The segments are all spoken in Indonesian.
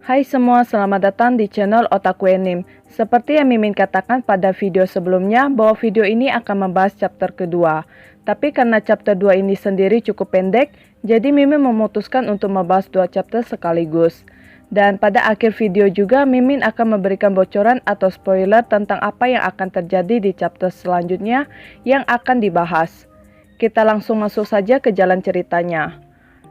Hai semua, selamat datang di channel Otaku Anime. Seperti yang Mimin katakan pada video sebelumnya, bahwa video ini akan membahas chapter kedua. Tapi karena chapter 2 ini sendiri cukup pendek, jadi Mimin memutuskan untuk membahas dua chapter sekaligus. Dan pada akhir video juga, Mimin akan memberikan bocoran atau spoiler tentang apa yang akan terjadi di chapter selanjutnya yang akan dibahas. Kita langsung masuk saja ke jalan ceritanya.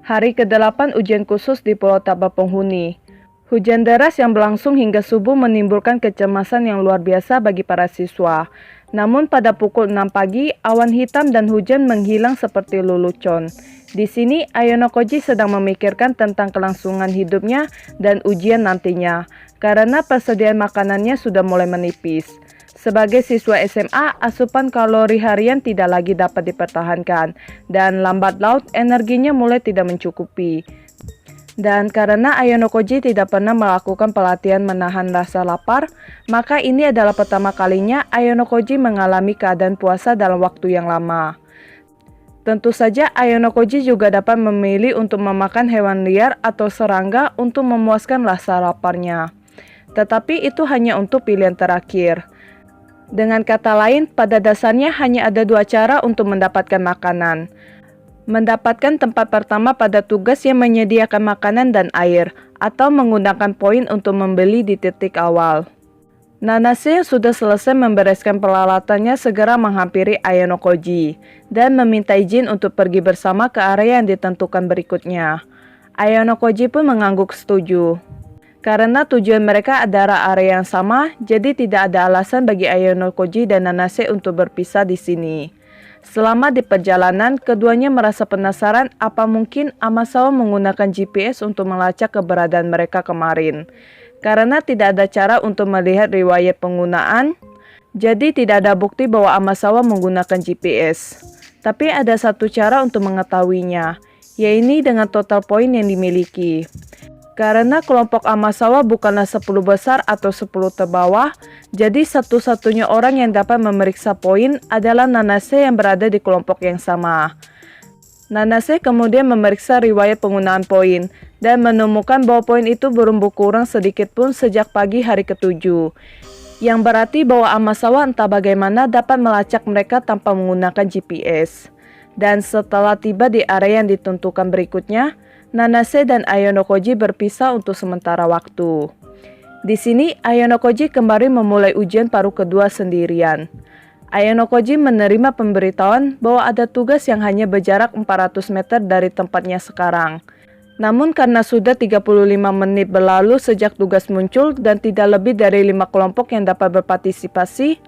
Hari ke-8 ujian khusus di Pulau Tabah Penghuni. Hujan deras yang berlangsung hingga subuh menimbulkan kecemasan yang luar biasa bagi para siswa. Namun pada pukul 6 pagi, awan hitam dan hujan menghilang seperti lelucon. Di sini, Ayano Koji sedang memikirkan tentang kelangsungan hidupnya dan ujian nantinya, karena persediaan makanannya sudah mulai menipis. Sebagai siswa SMA, asupan kalori harian tidak lagi dapat dipertahankan, dan lambat laun energinya mulai tidak mencukupi. Dan karena Ayano Koji tidak pernah melakukan pelatihan menahan rasa lapar, maka ini adalah pertama kalinya Ayano Koji mengalami keadaan puasa dalam waktu yang lama. Tentu saja Ayano Koji juga dapat memilih untuk memakan hewan liar atau serangga untuk memuaskan rasa laparnya. Tetapi itu hanya untuk pilihan terakhir. Dengan kata lain, pada dasarnya hanya ada dua cara untuk mendapatkan makanan. Mendapatkan tempat pertama pada tugas yang menyediakan makanan dan air, atau menggunakan poin untuk membeli di titik awal. Nanase yang sudah selesai membereskan peralatannya segera menghampiri Ayano Koji, dan meminta izin untuk pergi bersama ke area yang ditentukan berikutnya. Ayano Koji pun mengangguk setuju. Karena tujuan mereka adalah area yang sama, jadi tidak ada alasan bagi Ayano Koji dan Nanase untuk berpisah di sini. Selama di perjalanan, keduanya merasa penasaran apa mungkin Amasawa menggunakan GPS untuk melacak keberadaan mereka kemarin. Karena tidak ada cara untuk melihat riwayat penggunaan, jadi tidak ada bukti bahwa Amasawa menggunakan GPS. Tapi ada satu cara untuk mengetahuinya, yaitu dengan total poin yang dimiliki. Karena kelompok Amasawa bukanlah 10 besar atau 10 terbawah, jadi satu-satunya orang yang dapat memeriksa poin adalah Nanase yang berada di kelompok yang sama. Nanase kemudian memeriksa riwayat penggunaan poin, dan menemukan bahwa poin itu belum berkurang sedikit pun sejak pagi hari ke-7. Yang berarti bahwa Amasawa entah bagaimana dapat melacak mereka tanpa menggunakan GPS. Dan setelah tiba di area yang ditentukan berikutnya, Nanase dan Ayano Koji berpisah untuk sementara waktu. Di sini, Ayano Koji kembali memulai ujian paruh kedua sendirian. Ayano Koji menerima pemberitahuan bahwa ada tugas yang hanya berjarak 400 meter dari tempatnya sekarang. Namun karena sudah 35 menit berlalu sejak tugas muncul dan tidak lebih dari 5 kelompok yang dapat berpartisipasi,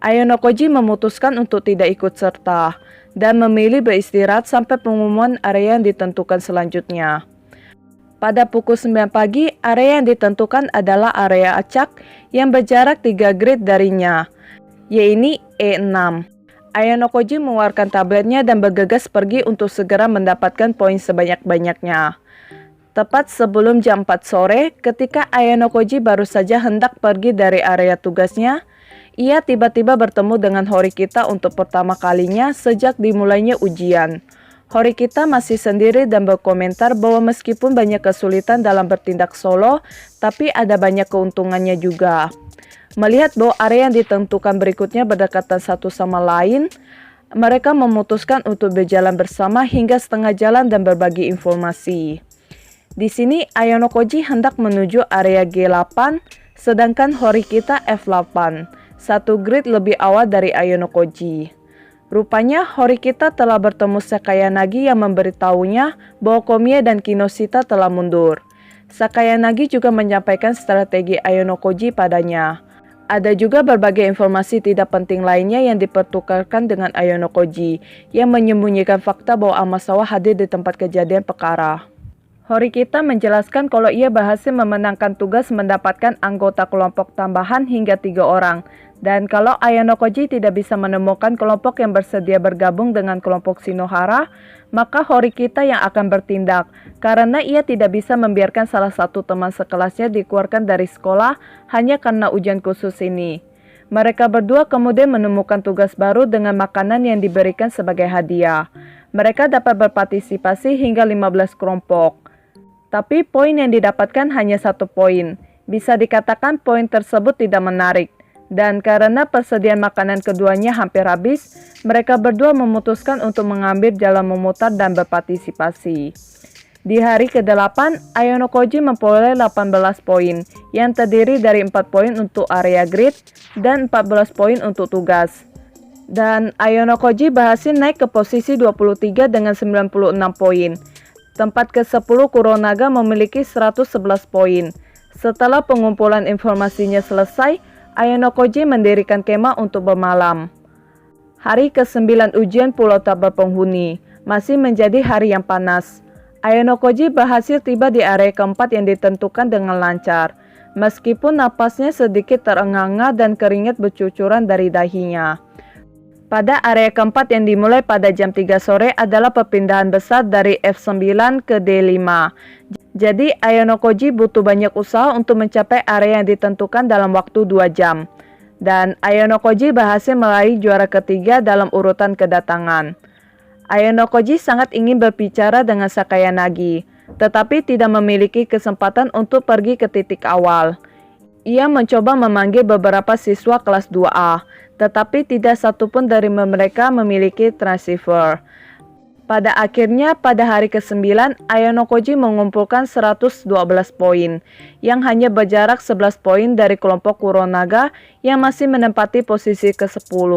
Ayano Koji memutuskan untuk tidak ikut serta dan memilih beristirahat sampai pengumuman area yang ditentukan selanjutnya. Pada pukul 9 pagi, area yang ditentukan adalah area acak yang berjarak 3 grid darinya, yaitu E6. Ayano Koji mengeluarkan tabletnya dan bergegas pergi untuk segera mendapatkan poin sebanyak-banyaknya. Tepat sebelum jam 4 sore, ketika Ayano Koji baru saja hendak pergi dari area tugasnya, ia tiba-tiba bertemu dengan Horikita untuk pertama kalinya sejak dimulainya ujian. Horikita masih sendiri dan berkomentar bahwa meskipun banyak kesulitan dalam bertindak solo, tapi ada banyak keuntungannya juga. Melihat bahwa area yang ditentukan berikutnya berdekatan satu sama lain, mereka memutuskan untuk berjalan bersama hingga setengah jalan dan berbagi informasi. Di sini, Ayano Koji hendak menuju area G8, sedangkan Horikita F8. Satu grid lebih awal dari Ayano Koji. Rupanya Horikita telah bertemu Sakayanagi yang memberitahunya bahwa Komiya dan Kinoshita telah mundur. Sakayanagi juga menyampaikan strategi Ayano Koji padanya. Ada juga berbagai informasi tidak penting lainnya yang dipertukarkan dengan Ayano Koji, yang menyembunyikan fakta bahwa Amasawa hadir di tempat kejadian perkara. Horikita menjelaskan kalau ia berhasil memenangkan tugas mendapatkan anggota kelompok tambahan hingga 3 orang. Dan kalau Ayano Koji tidak bisa menemukan kelompok yang bersedia bergabung dengan kelompok Shinohara, maka Horikita yang akan bertindak, karena ia tidak bisa membiarkan salah satu teman sekelasnya dikeluarkan dari sekolah hanya karena ujian khusus ini. Mereka berdua kemudian menemukan tugas baru dengan makanan yang diberikan sebagai hadiah. Mereka dapat berpartisipasi hingga 15 kelompok. Tapi poin yang didapatkan hanya 1 poin. Bisa dikatakan poin tersebut tidak menarik. Dan karena persediaan makanan keduanya hampir habis, mereka berdua memutuskan untuk mengambil jalan memutar dan berpartisipasi. Di hari ke-8, Ayano Koji memperoleh 18 poin, yang terdiri dari 4 poin untuk area grid dan 14 poin untuk tugas. Dan Ayano Koji berhasil naik ke posisi 23 dengan 96 poin. Tempat ke-10 Kuronaga memiliki 111 poin. Setelah pengumpulan informasinya selesai, Ayano Koji mendirikan kemah untuk bermalam. Hari ke-9 ujian Pulau Tak Berpenghuni masih menjadi hari yang panas. Ayano Koji berhasil tiba di area keempat yang ditentukan dengan lancar, meskipun napasnya sedikit terengah-engah dan keringat bercucuran dari dahinya. Pada area keempat yang dimulai pada jam 3 sore adalah perpindahan besar dari F9 ke D5. Jadi Ayano Koji butuh banyak usaha untuk mencapai area yang ditentukan dalam waktu 2 jam. Dan Ayano Koji berhasil meraih juara ketiga dalam urutan kedatangan. Ayano Koji sangat ingin berbicara dengan Sakayanagi, tetapi tidak memiliki kesempatan untuk pergi ke titik awal. Ia mencoba memanggil beberapa siswa kelas 2A, tetapi tidak satupun dari mereka memiliki transceiver. Pada akhirnya, pada hari ke-9, Ayano Koji mengumpulkan 112 poin, yang hanya berjarak 11 poin dari kelompok Kuronaga yang masih menempati posisi ke-10.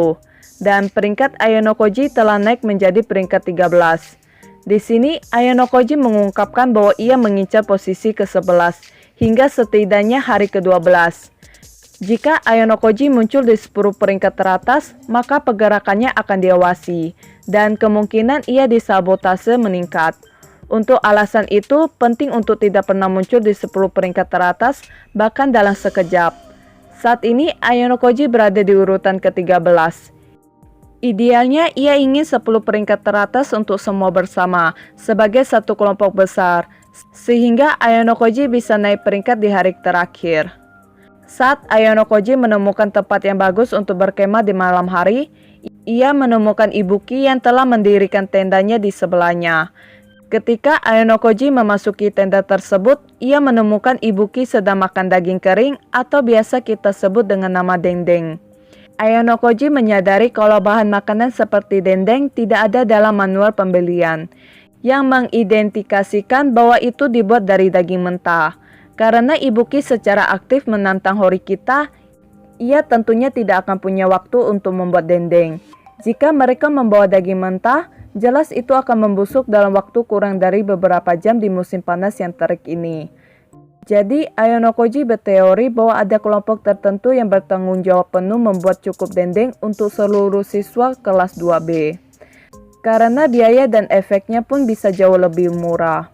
Dan peringkat Ayano Koji telah naik menjadi peringkat 13. Di sini, Ayano Koji mengungkapkan bahwa ia mengincar posisi ke-11, hingga setidaknya hari ke-12. Jika Ayano Koji muncul di 10 peringkat teratas, maka pergerakannya akan diawasi, dan kemungkinan ia disabotase meningkat. Untuk alasan itu, penting untuk tidak pernah muncul di 10 peringkat teratas, bahkan dalam sekejap. Saat ini, Ayano Koji berada di urutan ke-13. Idealnya, ia ingin 10 peringkat teratas untuk semua bersama, sebagai satu kelompok besar, sehingga Ayano Koji bisa naik peringkat di hari terakhir. Saat Ayano Koji menemukan tempat yang bagus untuk berkemah di malam hari, ia menemukan Ibuki yang telah mendirikan tendanya di sebelahnya. Ketika Ayano Koji memasuki tenda tersebut, ia menemukan Ibuki sedang makan daging kering atau biasa kita sebut dengan nama dendeng. Ayano Koji menyadari kalau bahan makanan seperti dendeng tidak ada dalam manual pembelian, yang mengidentifikasikan bahwa itu dibuat dari daging mentah. Karena Ibuki secara aktif menantang Horikita, ia tentunya tidak akan punya waktu untuk membuat dendeng. Jika mereka membawa daging mentah, jelas itu akan membusuk dalam waktu kurang dari beberapa jam di musim panas yang terik ini. Jadi, Ayano Koji berteori bahwa ada kelompok tertentu yang bertanggung jawab penuh membuat cukup dendeng untuk seluruh siswa kelas 2B. Karena biaya dan efeknya pun bisa jauh lebih murah.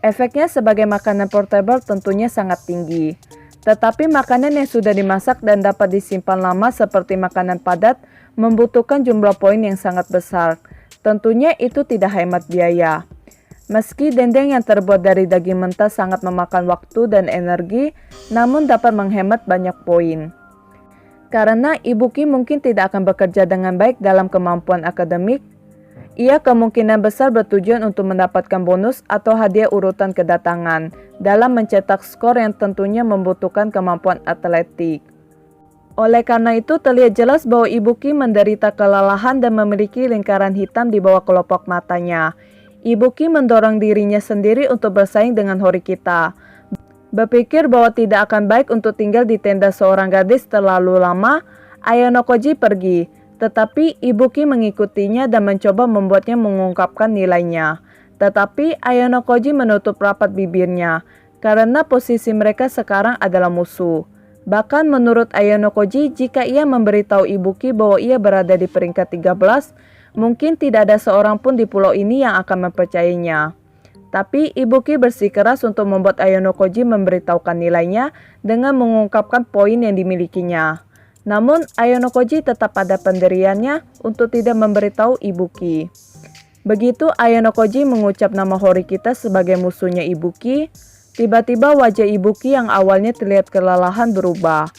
Efeknya sebagai makanan portable tentunya sangat tinggi. Tetapi makanan yang sudah dimasak dan dapat disimpan lama seperti makanan padat membutuhkan jumlah poin yang sangat besar. Tentunya itu tidak hemat biaya. Meski dendeng yang terbuat dari daging mentah sangat memakan waktu dan energi, namun dapat menghemat banyak poin. Karena Ibuki mungkin tidak akan bekerja dengan baik dalam kemampuan akademik, ia kemungkinan besar bertujuan untuk mendapatkan bonus atau hadiah urutan kedatangan dalam mencetak skor yang tentunya membutuhkan kemampuan atletik. Oleh karena itu, terlihat jelas bahwa Ibuki menderita kelelahan dan memiliki lingkaran hitam di bawah kelopak matanya. Ibuki mendorong dirinya sendiri untuk bersaing dengan Horikita. Berpikir bahwa tidak akan baik untuk tinggal di tenda seorang gadis terlalu lama, Ayano Koji pergi. Tetapi Ibuki mengikutinya dan mencoba membuatnya mengungkapkan nilainya. Tetapi Ayano Koji menutup rapat bibirnya, karena posisi mereka sekarang adalah musuh. Bahkan menurut Ayano Koji, jika ia memberitahu Ibuki bahwa ia berada di peringkat 13, mungkin tidak ada seorang pun di pulau ini yang akan mempercayainya. Tapi Ibuki bersikeras untuk membuat Ayano Koji memberitahukan nilainya dengan mengungkapkan poin yang dimilikinya. Namun, Ayano Koji tetap pada pendiriannya untuk tidak memberitahu Ibuki. Begitu Ayano Koji mengucap nama Horikita sebagai musuhnya Ibuki, tiba-tiba wajah Ibuki yang awalnya terlihat kelelahan berubah.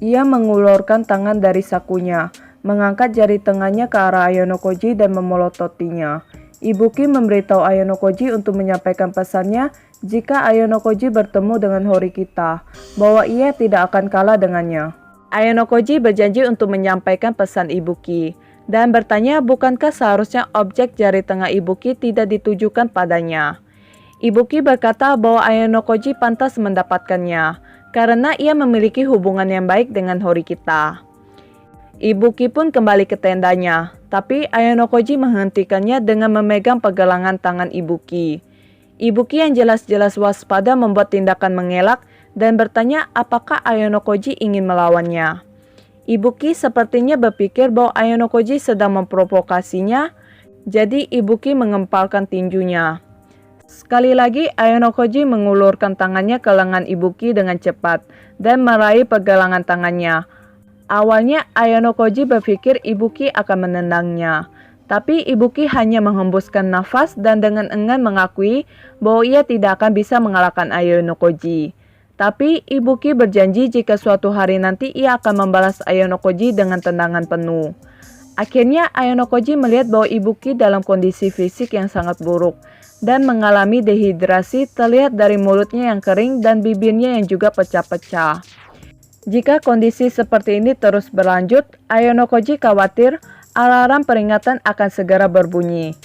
Ia mengulurkan tangan dari sakunya, mengangkat jari tengahnya ke arah Ayano Koji dan memelototinya. Ibuki memberitahu Ayano Koji untuk menyampaikan pesannya jika Ayonokoji bertemu dengan Horikita, bahwa ia tidak akan kalah dengannya. Ayonokoji berjanji untuk menyampaikan pesan Ibuki, dan bertanya bukankah seharusnya objek jari tengah Ibuki tidak ditujukan padanya. Ibuki berkata bahwa Ayonokoji pantas mendapatkannya, karena ia memiliki hubungan yang baik dengan Horikita. Ibuki pun kembali ke tendanya, tapi Ayonokoji menghentikannya dengan memegang pegangan tangan Ibuki. Ibuki yang jelas-jelas waspada membuat tindakan mengelak dan bertanya apakah Ayonokoji ingin melawannya. Ibuki sepertinya berpikir bahwa Ayonokoji sedang memprovokasinya, jadi Ibuki mengempalkan tinjunya. Sekali lagi Ayonokoji mengulurkan tangannya ke lengan Ibuki dengan cepat dan meraih pegangan tangannya. Awalnya Ayonokoji berpikir Ibuki akan menendangnya, tapi Ibuki hanya menghembuskan nafas dan dengan enggan mengakui bahwa ia tidak akan bisa mengalahkan Ayonokoji. Tapi Ibuki berjanji jika suatu hari nanti ia akan membalas Ayonokoji dengan tendangan penuh. Akhirnya Ayonokoji melihat bahwa Ibuki dalam kondisi fisik yang sangat buruk dan mengalami dehidrasi terlihat dari mulutnya yang kering dan bibirnya yang juga pecah-pecah. Jika kondisi seperti ini terus berlanjut, Ayonokoji khawatir alarm peringatan akan segera berbunyi.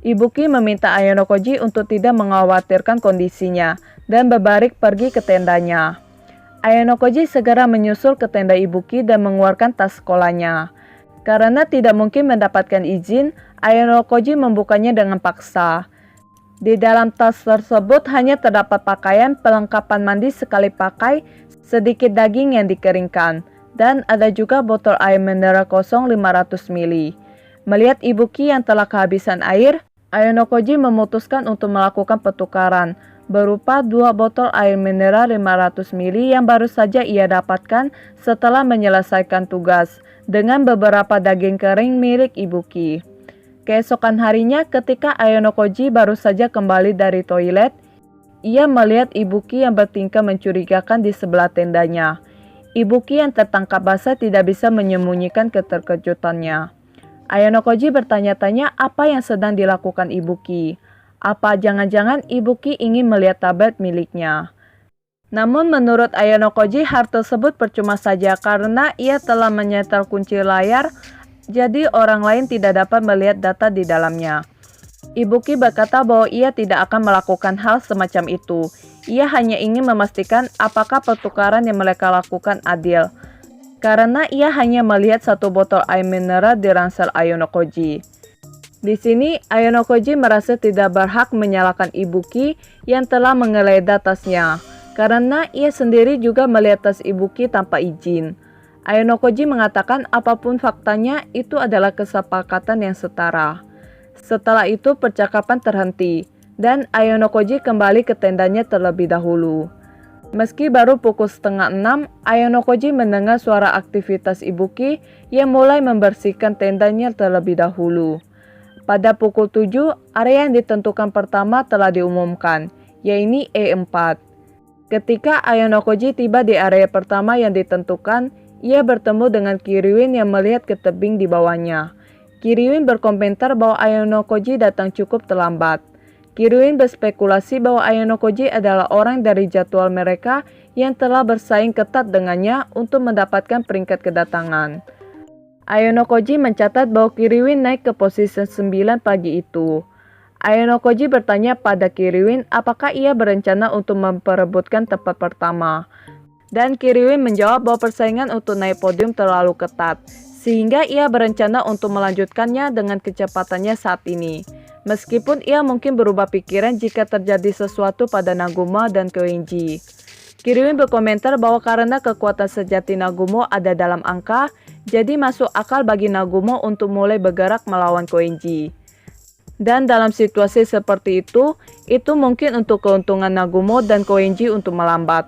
Ibuki meminta Ayonokoji untuk tidak mengkhawatirkan kondisinya dan berbaring pergi ke tendanya. Ayonokoji segera menyusul ke tenda Ibuki dan mengeluarkan tas sekolahnya. Karena tidak mungkin mendapatkan izin, Ayonokoji membukanya dengan paksa. Di dalam tas tersebut hanya terdapat pakaian, perlengkapan mandi sekali pakai, sedikit daging yang dikeringkan, dan ada juga botol air mineral kosong 500 ml. Melihat Ibuki yang telah kehabisan air, Ayonokoji memutuskan untuk melakukan pertukaran, berupa 2 botol air mineral 500 ml yang baru saja ia dapatkan setelah menyelesaikan tugas, dengan beberapa daging kering milik Ibuki. Keesokan harinya ketika Ayonokoji baru saja kembali dari toilet, ia melihat Ibuki yang bertingkah mencurigakan di sebelah tendanya. Ibuki yang tertangkap basah tidak bisa menyembunyikan keterkejutannya. Ayonokoji bertanya-tanya apa yang sedang dilakukan Ibuki. Apa jangan-jangan Ibuki ingin melihat tablet miliknya. Namun menurut Ayonokoji hal tersebut percuma saja karena ia telah menyetel kunci layar, jadi orang lain tidak dapat melihat data di dalamnya. Ibuki berkata bahwa ia tidak akan melakukan hal semacam itu. Ia hanya ingin memastikan apakah pertukaran yang mereka lakukan adil. Karena ia hanya melihat 1 botol air mineral di ransel Ayonokoji. Di sini, Ayonokoji merasa tidak berhak menyalahkan Ibuki yang telah menggeledah tasnya. Karena ia sendiri juga melihat tas Ibuki tanpa izin. Ayonokoji mengatakan apapun faktanya itu adalah kesepakatan yang setara. Setelah itu percakapan terhenti, dan Ayonokoji kembali ke tendanya terlebih dahulu. Meski baru pukul 5:30, Ayonokoji mendengar suara aktivitas Ibuki yang mulai membersihkan tendanya terlebih dahulu. Pada pukul 7, area yang ditentukan pertama telah diumumkan, yaitu E4. Ketika Ayonokoji tiba di area pertama yang ditentukan, ia bertemu dengan Kiriwin yang melihat ke tebing di bawahnya. Kiriwin berkomentar bahwa Ayonokoji datang cukup terlambat. Kiriwin berspekulasi bahwa Ayonokoji adalah orang dari jadwal mereka yang telah bersaing ketat dengannya untuk mendapatkan peringkat kedatangan. Ayonokoji mencatat bahwa Kiriwin naik ke posisi 9 pagi itu. Ayonokoji bertanya pada Kiriwin apakah ia berencana untuk memperebutkan tempat pertama. Dan Kiriwin menjawab bahwa persaingan untuk naik podium terlalu ketat, sehingga ia berencana untuk melanjutkannya dengan kecepatannya saat ini. Meskipun ia mungkin berubah pikiran jika terjadi sesuatu pada Nagumo dan Koenji. Kiriwin berkomentar bahwa karena kekuatan sejati Nagumo ada dalam angka, jadi masuk akal bagi Nagumo untuk mulai bergerak melawan Koenji. Dan dalam situasi seperti itu mungkin untuk keuntungan Nagumo dan Koenji untuk melambat.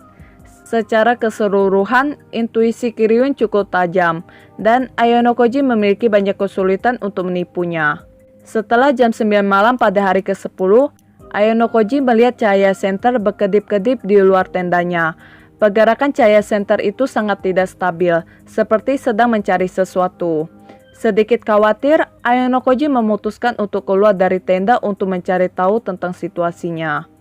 Secara keseluruhan, intuisi Kiriwin cukup tajam, dan Ayonokoji memiliki banyak kesulitan untuk menipunya. Setelah jam 9 malam pada hari ke-10, Ayonokoji melihat cahaya senter berkedip-kedip di luar tendanya. Pergerakan cahaya senter itu sangat tidak stabil, seperti sedang mencari sesuatu. Sedikit khawatir, Ayonokoji memutuskan untuk keluar dari tenda untuk mencari tahu tentang situasinya.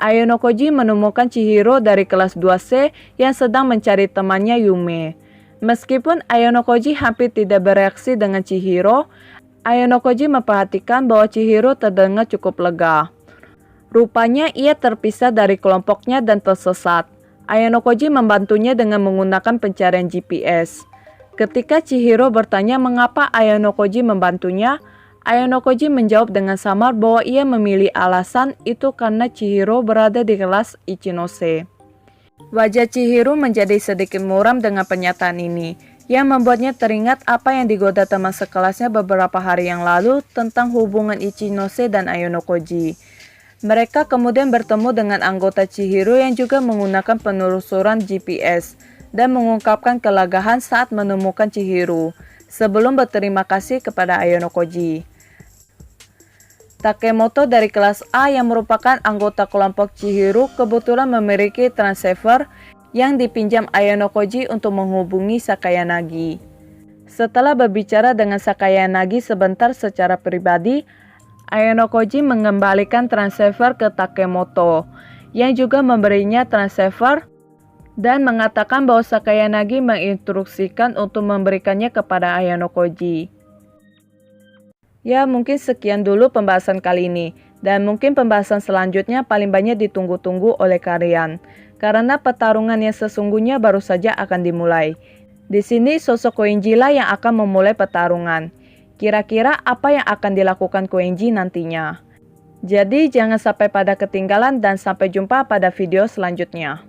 Ayonokoji menemukan Chihiro dari kelas 2C yang sedang mencari temannya Yume. Meskipun Ayonokoji hampir tidak bereaksi dengan Chihiro, Ayonokoji memperhatikan bahwa Chihiro terdengar cukup lega. Rupanya ia terpisah dari kelompoknya dan tersesat. Ayonokoji membantunya dengan menggunakan pencarian GPS. Ketika Chihiro bertanya mengapa Ayonokoji membantunya, Ayonokoji menjawab dengan samar bahwa ia memilih alasan itu karena Chihiro berada di kelas Ichinose. Wajah Chihiro menjadi sedikit muram dengan pernyataan ini, yang membuatnya teringat apa yang digoda teman sekelasnya beberapa hari yang lalu tentang hubungan Ichinose dan Ayonokoji. Mereka kemudian bertemu dengan anggota Chihiro yang juga menggunakan penelusuran GPS dan mengungkapkan kelegaan saat menemukan Chihiro, sebelum berterima kasih kepada Ayonokoji. Takemoto dari kelas A yang merupakan anggota kelompok Chihiro kebetulan memiliki transceiver yang dipinjam Ayonokoji untuk menghubungi Sakayanagi. Setelah berbicara dengan Sakayanagi sebentar secara pribadi, Ayonokoji mengembalikan transceiver ke Takemoto, yang juga memberinya transceiver dan mengatakan bahwa Sakayanagi menginstruksikan untuk memberikannya kepada Ayonokoji. Ya, mungkin sekian dulu pembahasan kali ini, dan mungkin pembahasan selanjutnya paling banyak ditunggu-tunggu oleh kalian, karena pertarungan yang sesungguhnya baru saja akan dimulai. Di sini sosok Koenji lah yang akan memulai pertarungan. Kira-kira apa yang akan dilakukan Koenji nantinya? Jadi jangan sampai pada ketinggalan dan sampai jumpa pada video selanjutnya.